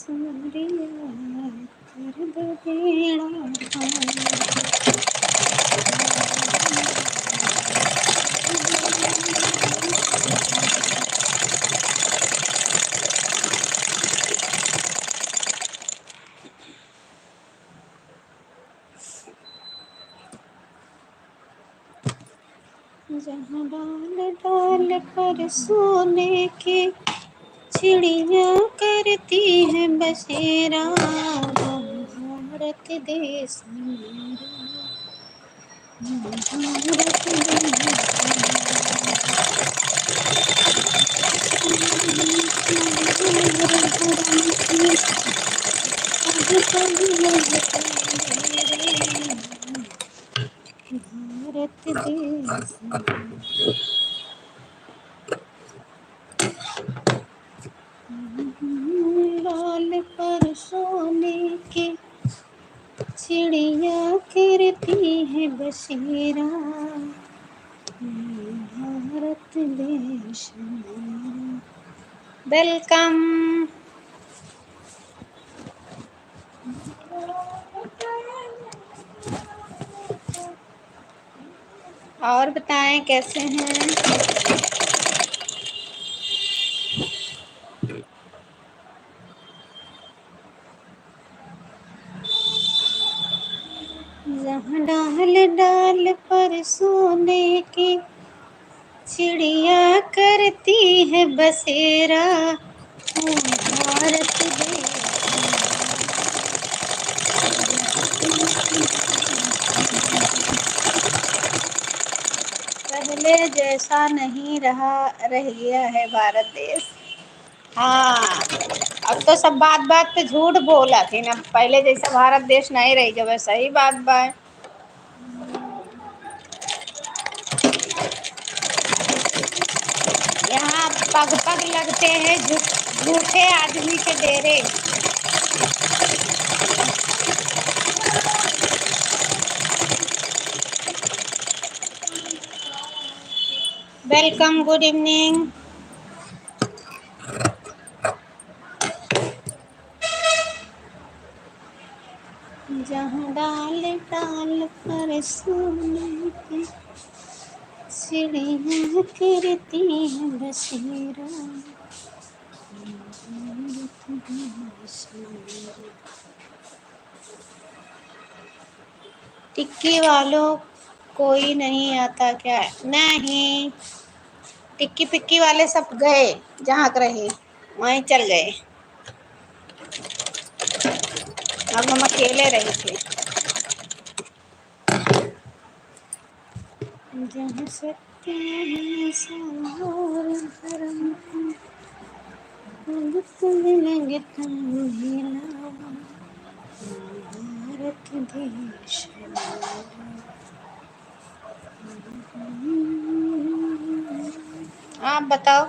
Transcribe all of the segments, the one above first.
सारिया कर दो बेड़ा जहाँ डाल डाल पर सोने की चिड़िया करती है बसेरा भारत देश मेरा भारत देश लाल पर सोने की चिड़िया करती है बसेरा भारत देश मेरा। वेलकम। और बताएं कैसे हैं? जहाँ डाल डाल पर सोने की चिड़िया करती है बसेरा भारत देश। पहले जैसा नहीं रह गया है भारत देश। हाँ, अब तो सब बात बात पे झूठ बोला थी ना, पहले जैसा भारत देश नहीं रही जब सही बात बा। यहाँ पग पग लगते हैं झूठे आदमी के डेरे। Welcome, good evening. जहाँ डाल डाल पर सोने की चिड़िया करती है बसेरा भारत देश मेरा। टिक्की वालों कोई नहीं आता क्या? नहीं, टिक्की पिक्की वाले सब गए, जहाँ रहे वहीं चल गए। अब हम अकेले रहे थे। जहाँ सत्य है सार धर्म मिलेंगे तुम्हें भारत देश मेरा। आप बताओ।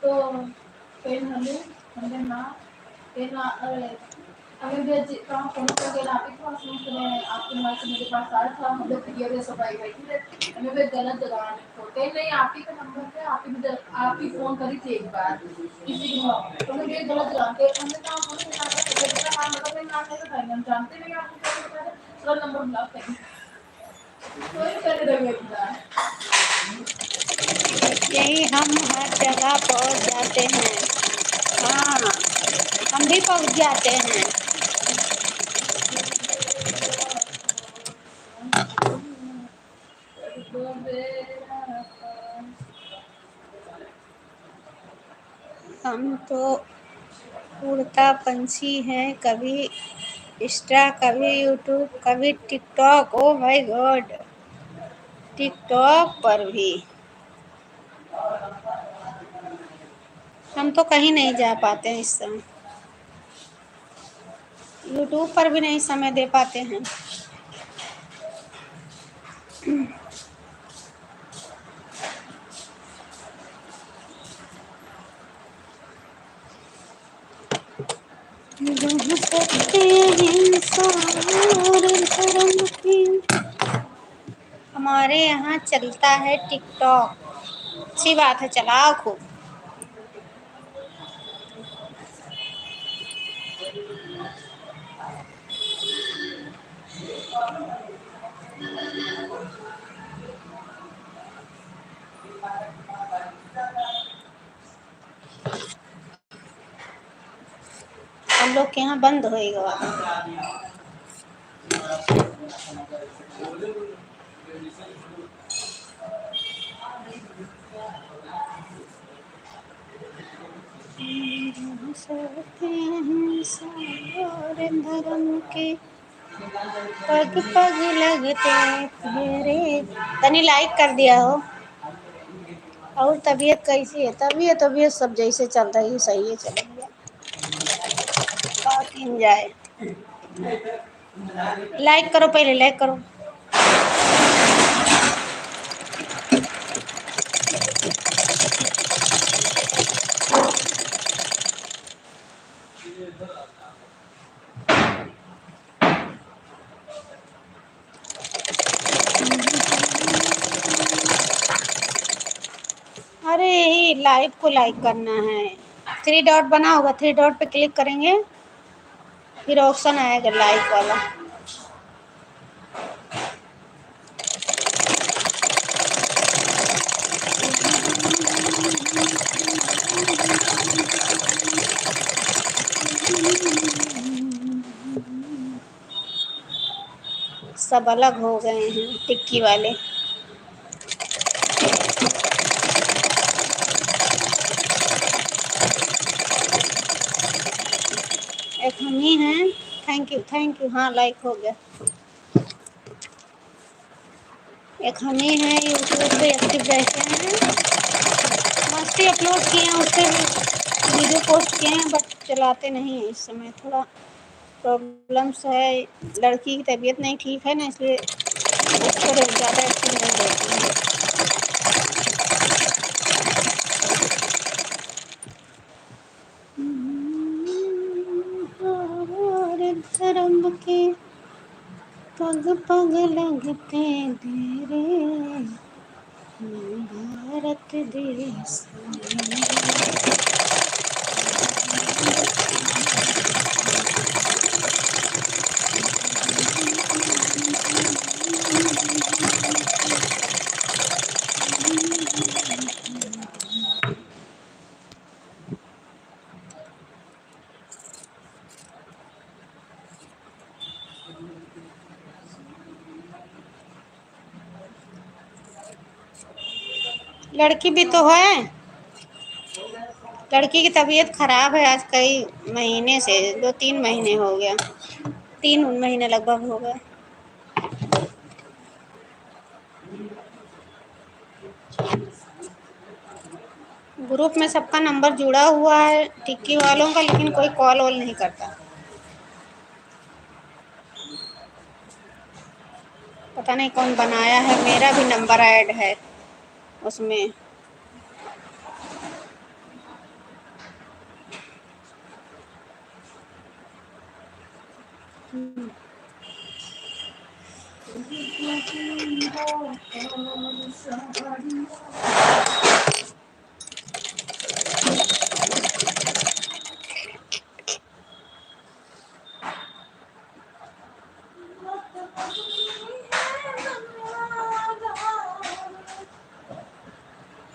तो पेन हले हमने ना पेन अगर भी काम फोन कर देना आप इतना सुनते हैं आपके माइक मेरे पास आया था हम लोग वीडियो में सब आई गई थी हमें भी गलत जगह फोटे नहीं आप ही का नंबर पे आप ही फोन करी थी एक बार किसी को तो मुझे गलत जानते हमने काम फोन करना था तो कितना काम मतलब नहीं नाम नहीं था हम जानते नहीं आप सर नंबर ब्लॉक कर कोई कर देगा। यही हम हर जगह पहुंच जाते हैं। हाँ, हम भी पहुंच जाते हैं। हम तो उड़ता पंछी हैं, कभी इंस्टा, कभी यूट्यूब, कभी TikTok. Oh my God, TikTok पर भी हम तो कहीं नहीं जा पाते हैं इस समय। यूट्यूब पर भी नहीं समय दे पाते हैं। जहाँ सत्य अहिंसा और धर्म की। हमारे यहाँ चलता है टिकटॉक। अच्छी बात है, चलाओ खूब। हम लोग के यहाँ बंद होएगा। धर्म के पग पग लगते तेरे। तनी लाइक कर दिया हो। और तबीयत कैसी है? तबीयत सब जैसे चल रही है सही है, चलेंगे। बात जाए। लाइक करो, पहले लाइक करो। अरे यही लाइव को लाइक करना है। 3 डॉट बना होगा, 3 डॉट पे क्लिक करेंगे, फिर ऑप्शन आएगा लाइक वाला। सब अलग हो गए हैं टिक्की वाले। एक हम ही हैं। Thank you. हाँ, लाइक हो गया। एक हम ही हैं यूट्यूब पे एक्टिव रहते हैं। मस्ती अपलोड किए हैं, उससे वीडियो पोस्ट किए हैं, बट चलाते नहीं हैं इस समय। थोड़ा प्रॉब्लम्स है, लड़की की तबीयत नहीं ठीक है ना, इसलिए उस पर ज़्यादा एक्टिव नहीं रहती है। धर्म के पग पग लगते तेरे भारत देश। लड़की भी तो है। लड़की की तबीयत खराब है आज कई महीने से, 2-3 महीने हो गया, 3 महीने लगभग हो गए। ग्रुप में सबका नंबर जुड़ा हुआ है टिक्की वालों का, लेकिन कोई कॉल वॉल नहीं करता। पता नहीं कौन बनाया है, मेरा भी नंबर ऐड है उसमें।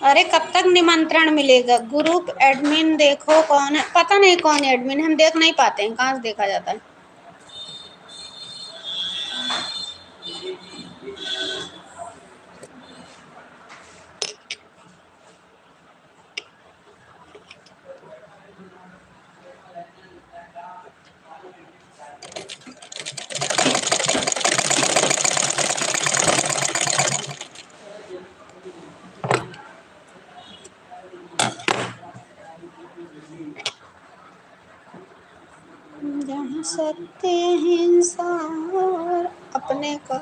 अरे कब तक निमंत्रण मिलेगा? ग्रुप एडमिन देखो कौन है। पता नहीं कौन एडमिन, हम देख नहीं पाते हैं। कहाँ से देखा जाता है? जहाँ सत्य अहिंसा और अपने का।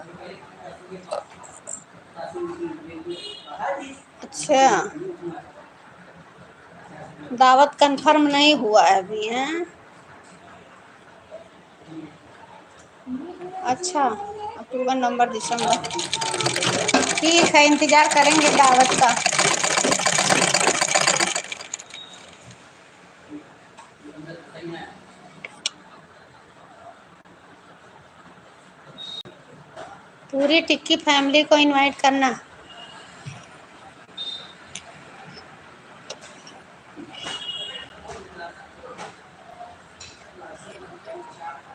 अच्छा, दावत कंफर्म नहीं हुआ है अभी, हैं? अच्छा, अक्टूबर नवंबर दिसंबर। ठीक है, इंतज़ार करेंगे दावत का। पूरी टिक्की फैमिली को इनवाइट करना।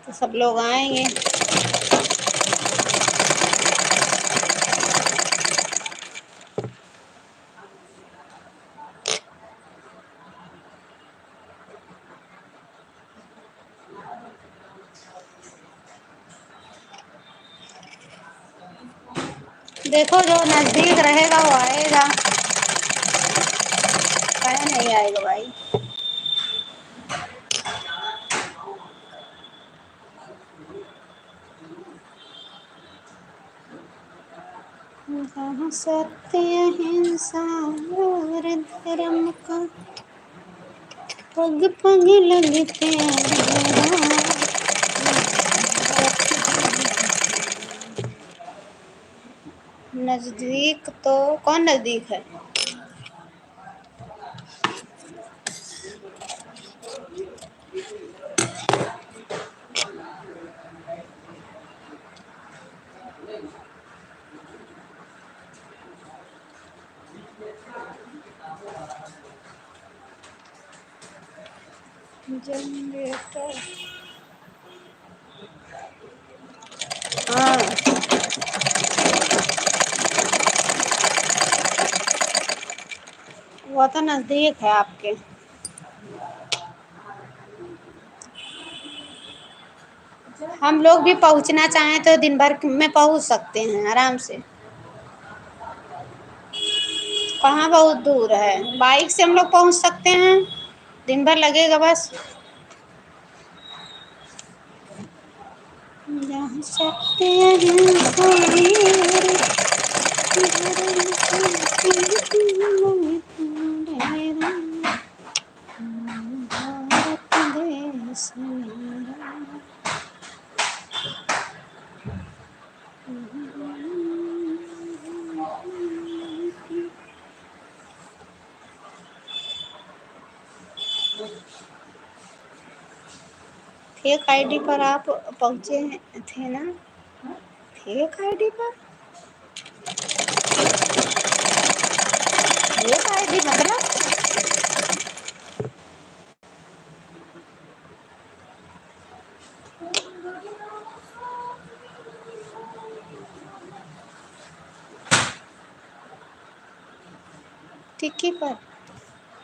तो सब लोग आएंगे। देखो जो नज़दीक रहेगा वो आएगा, कहीं नहीं आएगा भाई। जहाँ सत्य अहिंसा और धर्म का पग पग लगते हैं। नज़दीक तो कौन नज़दीक है? जनरेटर। हाँ, वो तो नज़दीक है आपके। हम लोग भी पहुंचना चाहें तो दिन भर में पहुंच सकते हैं आराम से। कहाँ बहुत दूर है, बाइक से हम लोग पहुंच सकते हैं, दिन भर लगेगा बस। जहाँ सत्य अहिंसा और धर्म का भारत देश मेरा। फेक आईडी पर आप पहुंचे थे ना? फेक आईडी पर? फेक आईडी मतलब? टिक्की पर?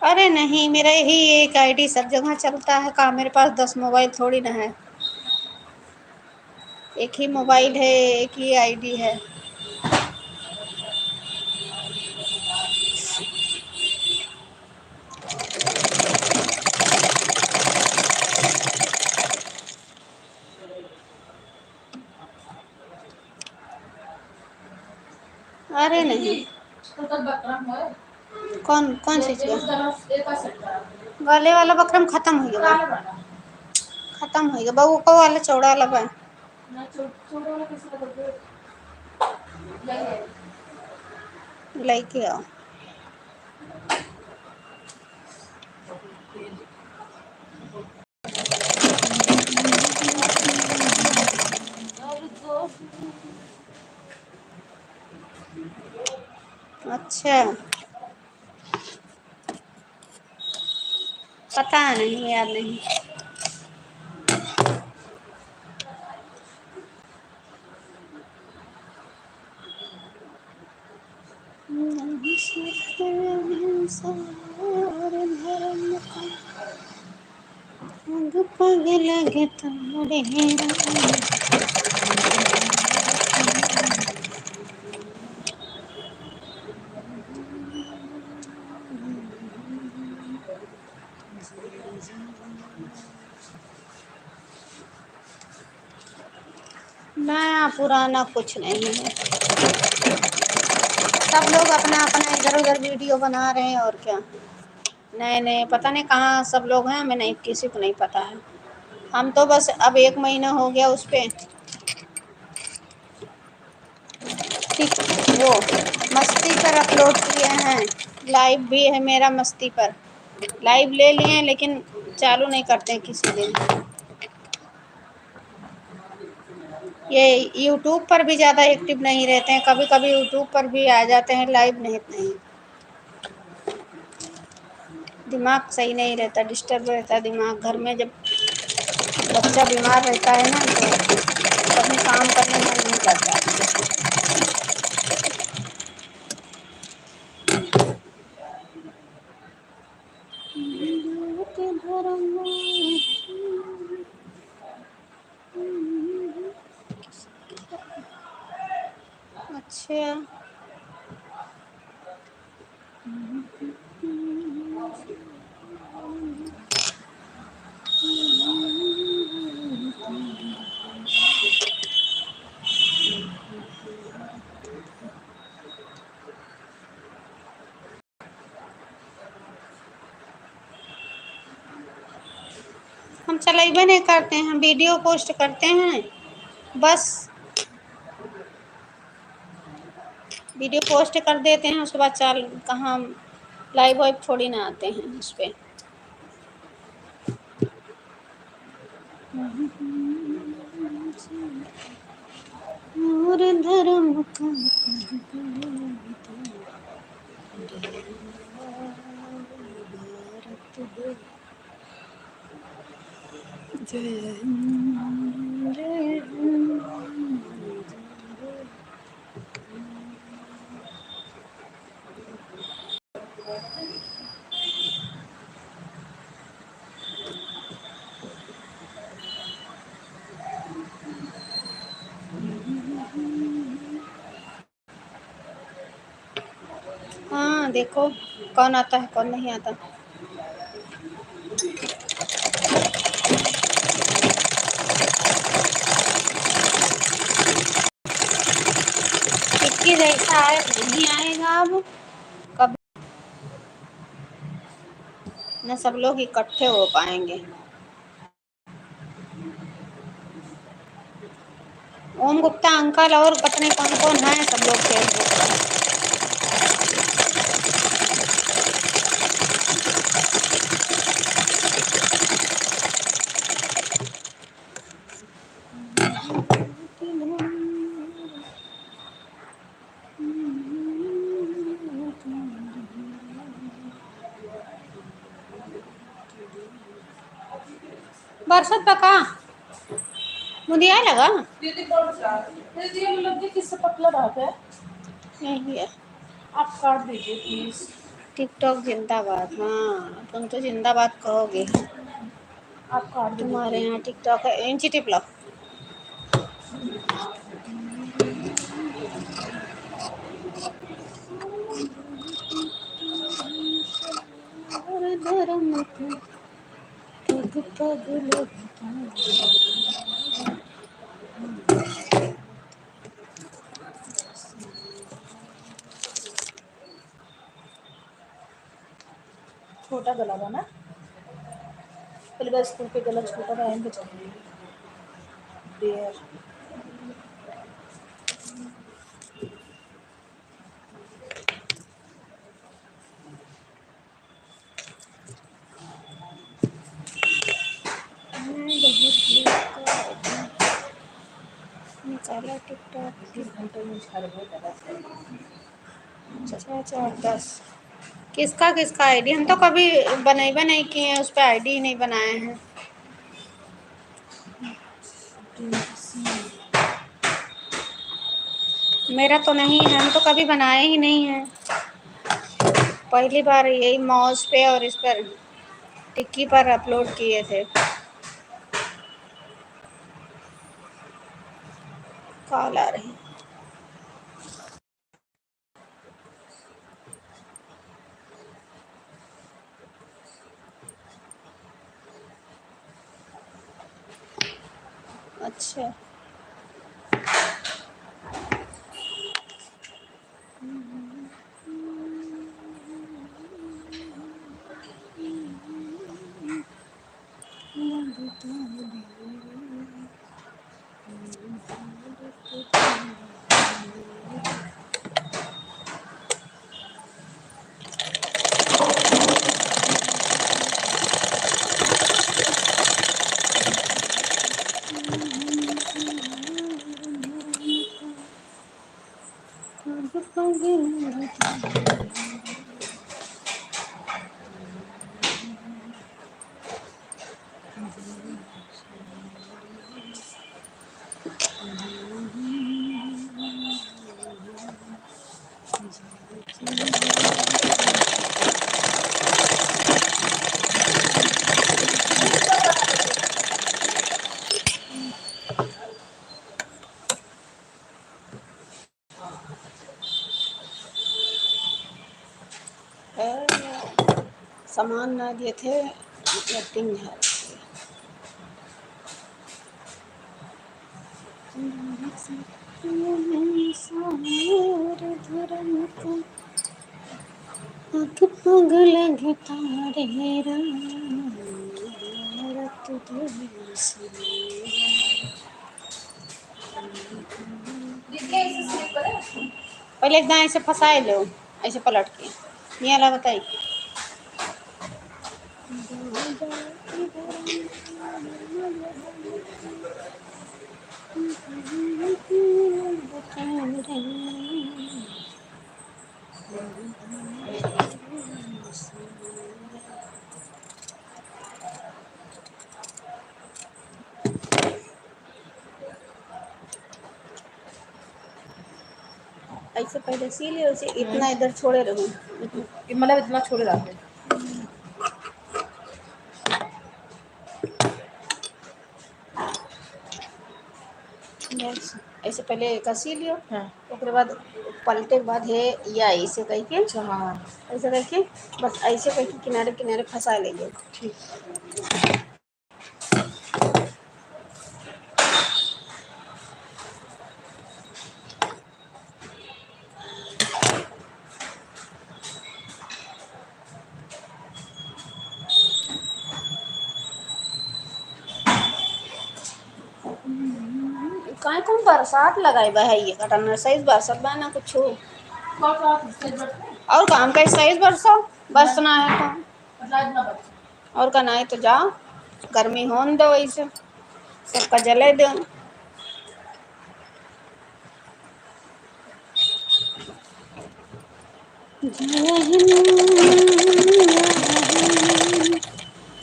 अरे नहीं, मेरा यही एक आईडी सब जगह चलता है। कहाँ मेरे पास 10 मोबाइल थोड़ी ना है, एक ही मोबाइल है, एक ही आईडी है। अरे नहीं। कौन कौन सी चीज? गले वाला बकरम खत्म हो गया, खत्म हो गया। बहू को वाला चौड़ा वाला बा लेके आओ। अच्छा, पता नहीं, याद नहीं। सत्य अहिंसा और धर्म का पग पग लगता रहेगा। नया पुराना कुछ नहीं है, सब लोग अपना अपना इधर उधर वीडियो बना रहे हैं और क्या। नए नए पता नहीं कहाँ सब लोग हैं, हमें नहीं, किसी को नहीं पता है। हम तो बस अब 1 महीना हो गया उस पे वो मस्ती पर अपलोड किए हैं। लाइव भी है मेरा मस्ती पर, लाइव ले लिए हैं लेकिन चालू नहीं करते हैं किसी दिन। ये यूट्यूब पर भी ज़्यादा एक्टिव नहीं रहते हैं, कभी कभी यूट्यूब पर भी आ जाते हैं, लाइव नहीं। दिमाग सही नहीं रहता, डिस्टर्ब रहता है दिमाग। घर में जब बच्चा बीमार रहता है ना तो कभी काम करने में मन नहीं करता। अच्छा, हम चलाइबे नहीं करते हैं, वीडियो पोस्ट करते हैं बस। वीडियो पोस्ट कर देते हैं, उसके बाद चाल कहाँ लाइव वाइव थोड़ी ना आते हैं उस पर। और धर्म का जय हिंद, जय हिंद। हाँ देखो कौन आता है कौन नहीं आता। टिक्की जैसा आए नहीं आएगा अब कभी न, सब लोग इकट्ठे हो पाएंगे। ओम गुप्ता अंकल और पता नहीं कौन कौन है, सब लोग फेसबुक पर। बरसात पका मुझे आया लगा दीदी मतलब किससे पतला रहता है यही है। आप काट दीजिए प्लीज। टिकटॉक जिंदाबाद। हाँ तुम तो जिंदाबाद कहोगे, आप काट दीजिए तुम्हारे प्लीज। यहाँ टिकटॉक है। इंची टिप लो। छोटा गला था ना, पहले बार स्कूल पे गला छोटा था, एंड चाहिए देयर। निकाला टिकटॉक 20 घंटे में छा रहे 4 10। किसका किसका आईडी हम तो कभी बनेबे नहीं किए हैं, उस पर आईडी ही नहीं बनाए हैं। मेरा तो नहीं है, हम तो कभी बनाए ही नहीं हैं। पहली बार यही मौज पे और इस पर टिक्की पर अपलोड किए थे। कॉल आ रही। अच्छा सामान ना दिए थे, एक्टिंग है। पगल तारे दीदी ऐसे स्लिप करे। पहले एकदम ऐसे फंसाए लो, ऐसे पलट के नहीं आला बताई। ऐसे पहले सी लियो, उसे इतना इधर छोड़े रहूं, मतलब इतना छोड़े रहते। बस ऐसे पहले कसी लियो, हाँ उसके बाद पलटे के बाद है या ऐसे कह के, अच्छा हाँ ऐसे करके बस ऐसे करके किनारे किनारे फंसा लेंगे। ठीक। काहे को बरसात लगाई बा है, ये कटन सही बरसात बा ना कुछ और काम का सही बरसो, बरसना है तो और का नहीं तो जाओ, गर्मी होने दो, वैसे सबका जले दो। जय हिंद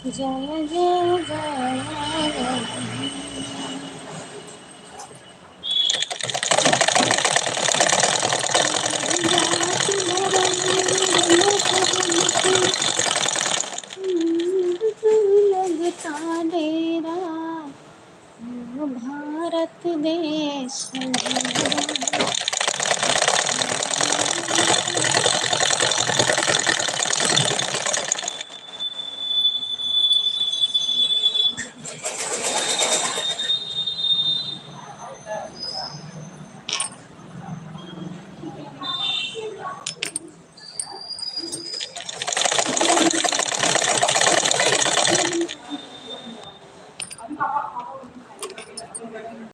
जय जय जय जय।